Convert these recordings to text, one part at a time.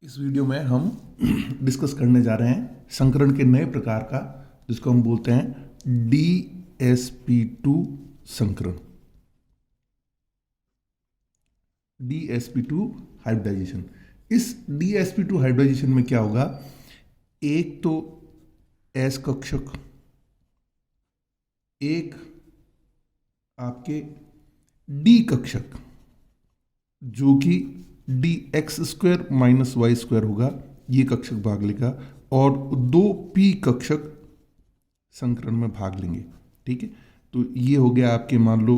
इस वीडियो में हम डिस्कस करने जा रहे हैं संकरण के नए प्रकार का, जिसको हम बोलते हैं DsP2 संकरण। DsP2 hybridisation. इस DsP2 हाइब्रिडाइजेशन में क्या होगा, एक तो S कक्षक, एक आपके D कक्षक जो कि dx² माइनस y² होगा, ये कक्षक भाग लेगा, और दो p कक्षक संकरण में भाग लेंगे। ठीक है, तो ये हो गया आपके, मान लो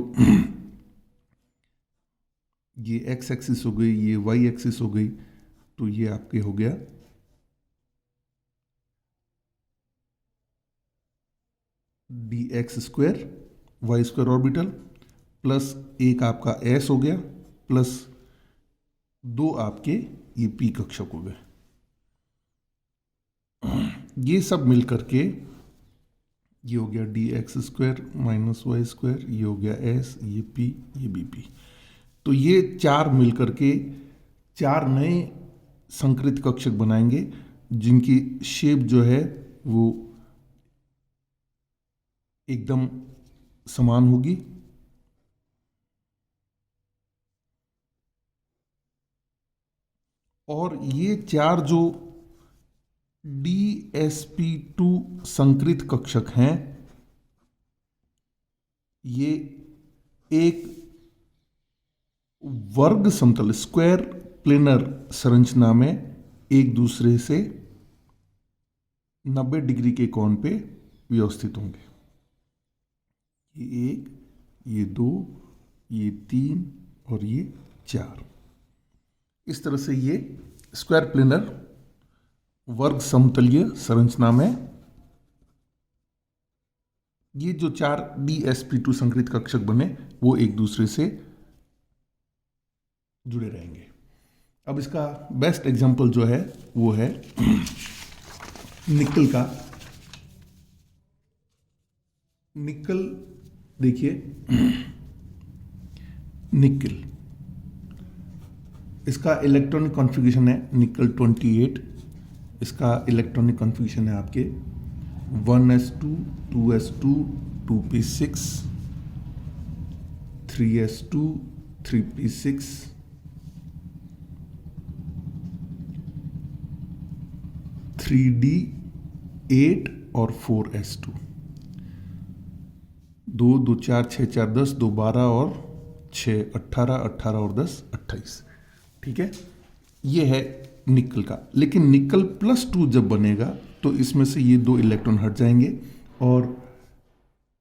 ये x एक्सिस हो गई, ये y एक्सिस हो गई, तो ये आपके हो गया dx² y² ऑर्बिटल प्लस एक आपका s हो गया प्लस दो आपके ये p कक्षक हो गए। ये सब मिलकर के ये हो गया dx² माइनस y², ये हो गया s, ये p, ये bp। तो ये चार मिलकर के चार नए संकृत कक्षक बनाएंगे, जिनकी शेप जो है वो एकदम समान होगी। और ये चार जो DsP2 संकृत कक्षक हैं, ये एक वर्ग समतल स्क्वायर प्लेनर संरचना में एक दूसरे से 90 डिग्री के कोण पे व्यवस्थित होंगे। ये एक, ये दो, ये तीन और ये चार। इस तरह से ये स्क्वायर प्लेनर वर्ग समतलीय संरचना में ये जो चार DsP2 संकृत कक्षक बने वो एक दूसरे से जुड़े रहेंगे। अब इसका बेस्ट एग्जांपल जो है वो है निकल का। निकल देखिए, निकल, इसका इलेक्ट्रॉनिक कॉन्फ़िगरेशन है निकल 28। इसका इलेक्ट्रॉनिक कॉन्फ़िगरेशन है आपके 1s2 2s2 2p6 3s2 3p6 3d8 और 4s2। 2 2 4 6 4 10, 2 12 और 6 18, 18 और 10 28। ठीक है, ये है निकल का। लेकिन निकल +2 जब बनेगा तो इसमें से ये दो इलेक्ट्रॉन हट जाएंगे और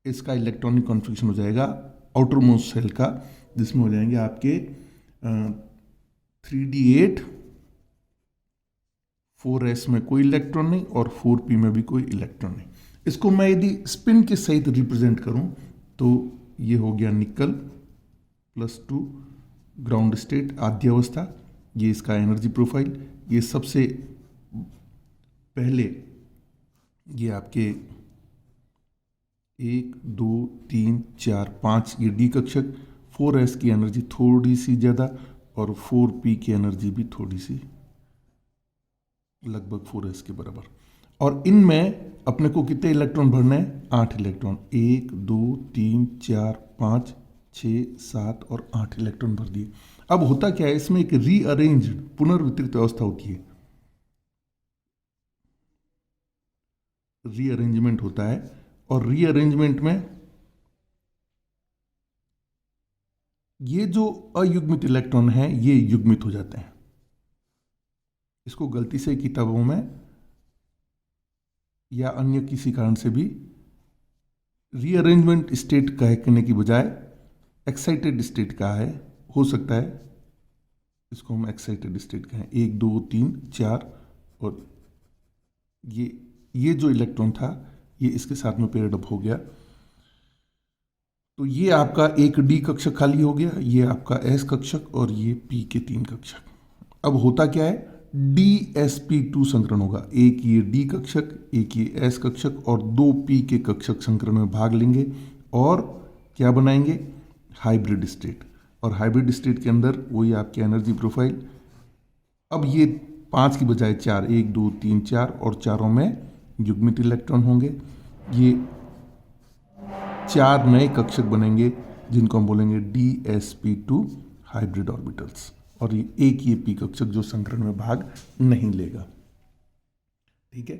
इसका इलेक्ट्रॉनिक कॉन्फ़िगरेशन हो जाएगा आउटर मोस्ट शेल का, जिसमें हो जाएंगे आपके 3d8, 4s में कोई इलेक्ट्रॉन नहीं और 4p में भी कोई इलेक्ट्रॉन नहीं। इसको मैं यदि स्पिन के सहित रिप्रेजेंट करूं तो ये हो गया निकल +2 ग्राउंड स्टेट आद्य अवस्था। ये इसका एनर्जी प्रोफाइल। ये सबसे पहले ये आपके 1 2 3 4 5 ये डी कक्षक, 4s की एनर्जी थोड़ी सी ज़्यादा और 4p की एनर्जी भी थोड़ी सी लगभग 4s के बराबर। और इनमें अपने को कितने इलेक्ट्रॉन भरने हैं? 8 इलेक्ट्रॉन। 1 2 3 4 5 6 7 और 8 इलेक्ट्रॉन भर दिए। अब होता क्या है, इसमें एक रीअरेंज्ड पुनर्वितरित अवस्था होती है, रीअरेंजमेंट होता है। और रीअरेंजमेंट में ये जो अयुग्मित इलेक्ट्रॉन हैं ये युग्मित हो जाते हैं। इसको गलती से किताबों में या अन्य किसी कारण से भी रीअरेंजमेंट स्टेट कहने की बजाय एक्साइटेड स्टेट कहा है। हो सकता है इसको हम एक्साइटेड स्टेट कहें। 1 2 3 4 और ये जो इलेक्ट्रॉन था ये इसके साथ में पेयर्ड अप हो गया, तो ये आपका एक डी कक्षक खाली हो गया, ये आपका एस कक्षक और ये पी के 3 कक्षक। अब होता क्या है, DsP2 संकरण होगा। एक ये डी कक्षक, एक ये एस कक्षक और 2 पी के कक्षक संकरण में भाग लेंगे और क्या बनाएंगे? Hybrid state. और हाइब्रिड स्टेट के अंदर वही आपकी एनर्जी प्रोफाइल। अब ये 5 की बजाय 4, 1 2 3 4, और चारों में युग्मित इलेक्ट्रॉन होंगे। ये 4 नए कक्षक बनेंगे जिनको हम बोलेंगे DsP2 हाइब्रिड ऑर्बिटल्स, और ये एक ही p कक्षक जो संकरण में भाग नहीं लेगा। ठीक है,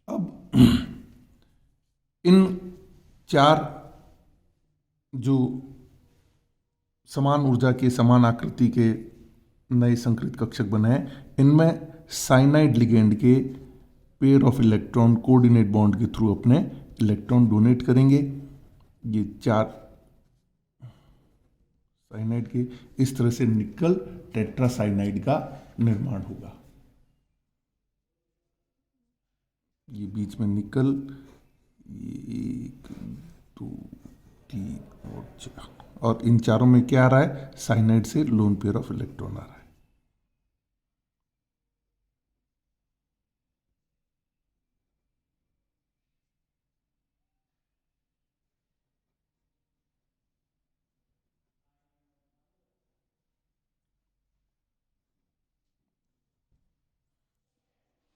अब इन 4 जो समान ऊर्जा के समान आकृति के नए संकृत कक्षक बने हैं, इनमें साइनाइड लिगेंड के pair of electron coordinate bond के थ्रू अपने इलेक्ट्रॉन डोनेट करेंगे। ये 4 साइनाइड के, इस तरह से निकल टेट्रासाइनाइड का निर्माण होगा। ये बीच में निकल, 1 2 3 और 4, और इन चारों में क्या आ रहा है, साइनाइड से लोन पेयर ऑफ इलेक्ट्रॉन आ रहा है।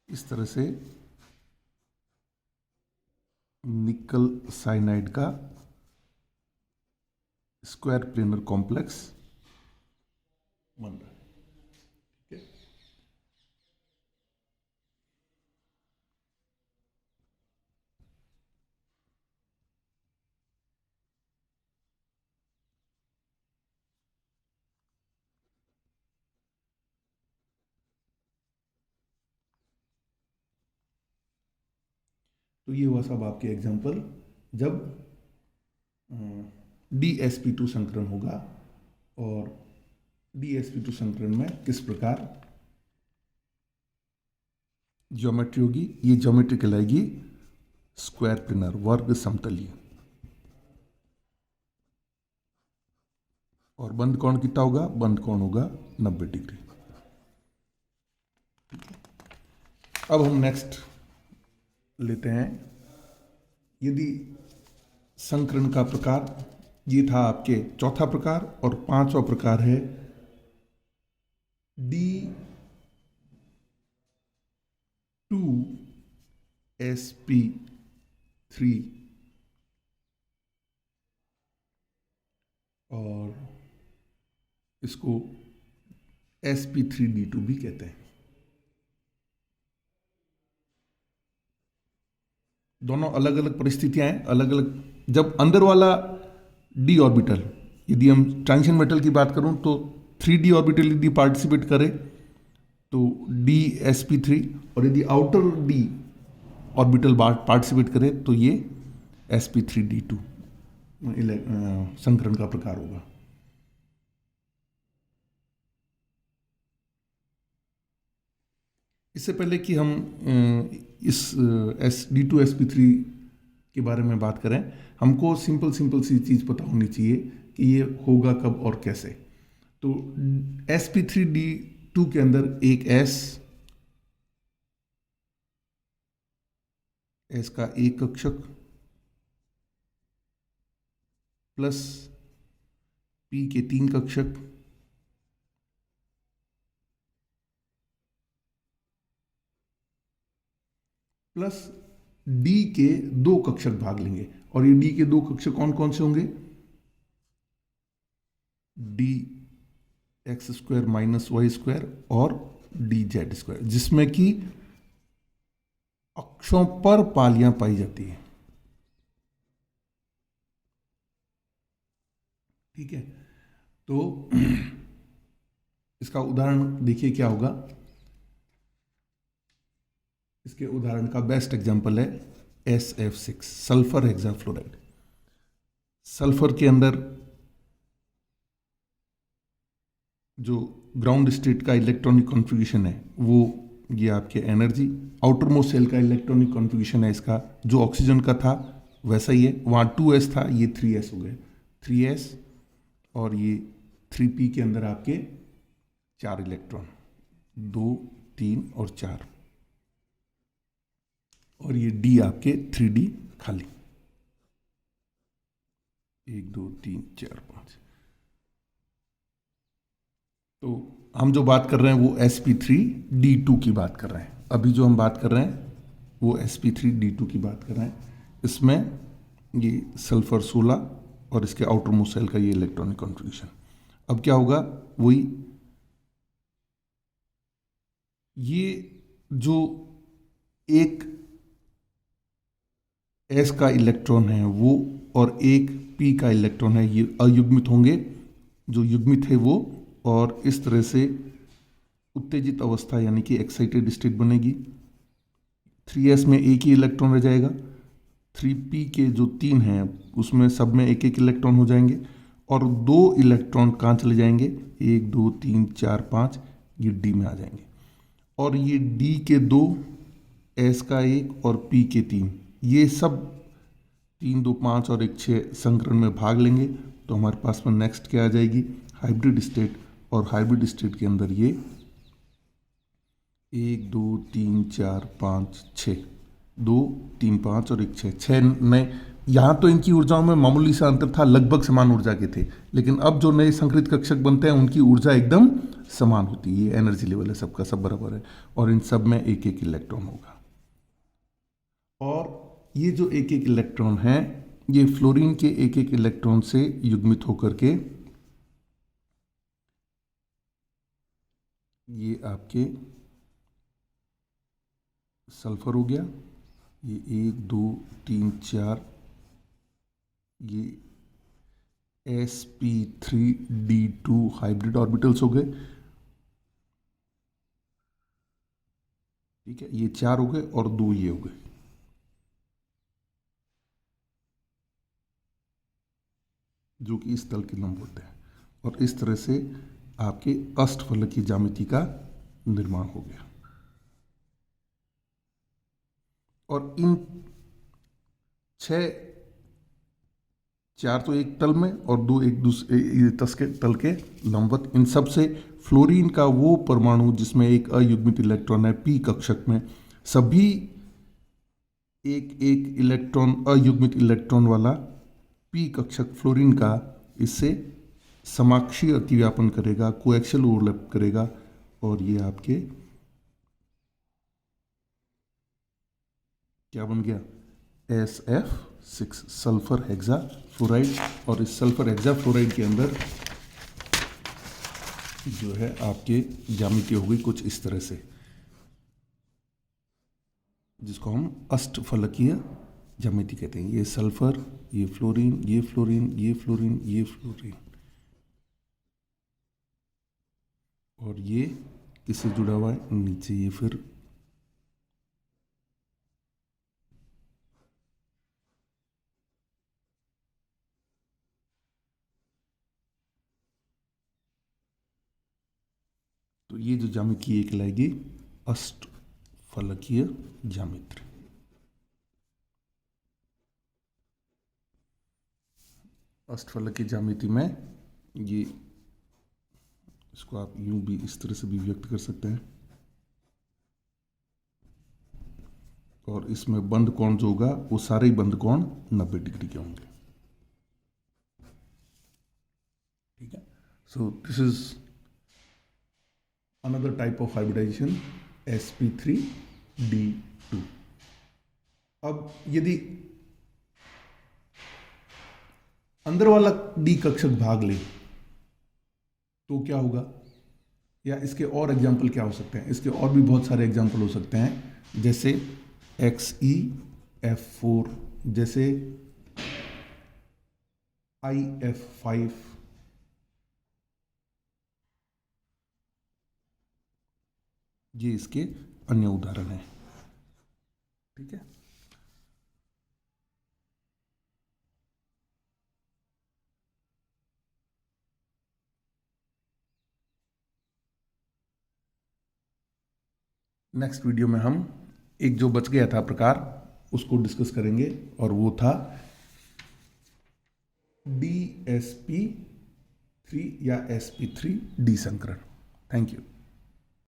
इस तरह से निकल साइनाइड का स्क्वायर प्लेनर कॉम्प्लेक्स बन रहा है। ठीक है, तो ये हुआ सब आपके एग्जांपल जब DsP2 संकरण होगा, और DsP2 संकरण में किस प्रकार ज्योमेट्री होगी। ये ज्योमेट्री कहलाएगी स्क्वायर प्लेनर, वर्ग समतलीय। और बंद कोण कितना होगा, बंद कोण होगा 90 डिग्री। अब हम नेक्स्ट लेते हैं, यदि संकरण का प्रकार, ये था आपके चौथा प्रकार, और पांचवा प्रकार है D2sp3, और इसको sp3d2 भी कहते हैं। दोनों अलग अलग परिस्थितियां हैं, अलग अलग। जब अंदर वाला d ऑर्बिटल, यदि हम ट्रांजिशन मेटल की बात करूं तो 3d ऑर्बिटल यदि पार्टिसिपेट करे तो DsP3, और यदि आउटर d ऑर्बिटल पार्टिसिपेट करे तो ये sp3d2 संकरण का प्रकार होगा। इससे पहले कि हम इस D2sp3 के बारे में बात करें, हमको सिंपल सी चीज़ पता होनी चाहिए कि ये होगा कब और कैसे। तो sp3d2 के अंदर एक S का एक कक्षक प्लस P के 3 कक्षक प्लस D के 2 कक्षक भाग लेंगे। और ये D के 2 कक्षक कौन कौन से होंगे, dx² - y² और dz², जिसमें कि अक्षों पर पालियां पाई जाती है। ठीक है, तो इसका उदाहरण देखिए क्या होगा। इसके उदाहरण का बेस्ट एग्जांपल है SF6, सल्फर हेक्साफ्लोराइड। सल्फर के अंदर जो ग्राउंड स्टेट का इलेक्ट्रॉनिक कॉन्फ़िगरेशन है वो ये आपके एनर्जी, आउटर मोस्ट सेल का इलेक्ट्रॉनिक कॉन्फ़िगरेशन है इसका जो ऑक्सीजन का था वैसा ही है। वहाँ 2s था, ये 3s हो गए, 3s, और ये 3p के अंदर आपके 4 इलेक्ट्रॉन, 2 3 और 4, और ये D आपके 3D खाली, 1 2 3 4 5। तो हम जो बात कर रहे हैं वो sp3d2 की बात कर रहे हैं। अभी जो हम बात कर रहे हैं वो sp3d2 की बात कर रहे हैं। इसमें ये सल्फर 16 और इसके आउटर मोस्ट शेल का ये इलेक्ट्रॉनिक कॉन्फ़िगरेशन। अब क्या होगा, वही ये जो एक s का इलेक्ट्रॉन है वो और एक p का इलेक्ट्रॉन है, ये अयुग्मित होंगे। जो युग्मित है वो, और इस तरह से उत्तेजित अवस्था यानी कि एक्साइटेड स्टेट बनेगी। 3s में एक ही इलेक्ट्रॉन रह जाएगा। 3p के जो 3 हैं उसमें सब में एक एक इलेक्ट्रॉन हो जाएंगे, और 2 इलेक्ट्रॉन कहाँ चले जाएंगे, 1 2 3 4 5, ये d में आ जाएंगे। और ये d के 2, s का 1 और p के 3, ये सब 3 2 5 और 1 6 संकरण में भाग लेंगे। तो हमारे पास में नेक्स्ट क्या आ जाएगी, हाइब्रिड स्टेट। और हाइब्रिड स्टेट के अंदर ये 1 2 3 4 5 6, 2 3 5 और 1 6 नए। यहाँ तो इनकी ऊर्जाओं में मामूली सा अंतर था, लगभग समान ऊर्जा के थे, लेकिन अब जो नए संकृत कक्षक बनते हैं उनकी ऊर्जा एकदम समान होती है। ये एनर्जी लेवल है, सबका सब बराबर है, और इन सब में एक एक इलेक्ट्रॉन होगा। और ये जो एक एक इलेक्ट्रॉन है, ये फ्लोरीन के एक एक इलेक्ट्रॉन से युग्मित होकर के ये आपके सल्फर हो गया। ये 1 2 3 4, ये sp3d2 हाइब्रिड ऑर्बिटल्स हो गए। ठीक है, ये 4 हो गए और 2 ये हो गए, जो कि इस तल के लंब होते हैं। और इस तरह से आपके अष्टफलकीय ज्यामिति का निर्माण हो गया। और इन 6, 4 तो एक तल में और 2 एक दूसरे तल के लंबवत। इन सब से फ्लोरीन का वो परमाणु जिसमें एक अयुग्मित इलेक्ट्रॉन है p कक्षक में, सभी एक एक इलेक्ट्रॉन अयुग्मित इलेक्ट्रॉन वाला p कक्षक फ्लोरीन का इससे समाक्षीय अतिव्यापन करेगा, कोएक्सियल ओवरलैप करेगा, और ये आपके क्या बन गया, SF6 सल्फर हेक्सा फ्लोराइड। और इस सल्फर हेक्सा फ्लोराइड के अंदर जो है आपके ज्यामिति हो गई कुछ इस तरह से, जिसको हम अष्टफलकीय ज्यामिति कहते हैं। ये सल्फर, ये फ्लोरीन, ये फ्लोरीन, ये फ्लोरीन, ये फ्लोरीन, और ये किससे जुड़ा हुआ है, नीचे ये फिर तो ये जो ज्यामिति ये कहलाएगी अष्टफलकीय ज्यामिति। अष्टफलकीय ज्यामिति में ये, इसको आप यूं भी इस तरह से भी व्यक्त कर सकते हैं। और इसमें बंद कोण जो होगा वो सारे ही बंद कोण 90 डिग्री के होंगे। ठीक है, so this is another type of hybridization, sp3d2। अब यदि अंदर वाला d कक्षक भाग ले तो क्या होगा, या इसके और एग्जाम्पल क्या हो सकते हैं, इसके और भी बहुत सारे एग्जाम्पल हो सकते हैं, जैसे XeF4, जैसे IF5, ये इसके अन्य उदाहरण हैं। ठीक है, नेक्स्ट वीडियो में हम एक जो बच गया था प्रकार उसको डिस्कस करेंगे, और वो था DSP3 या sp3d संकरण। Thank you.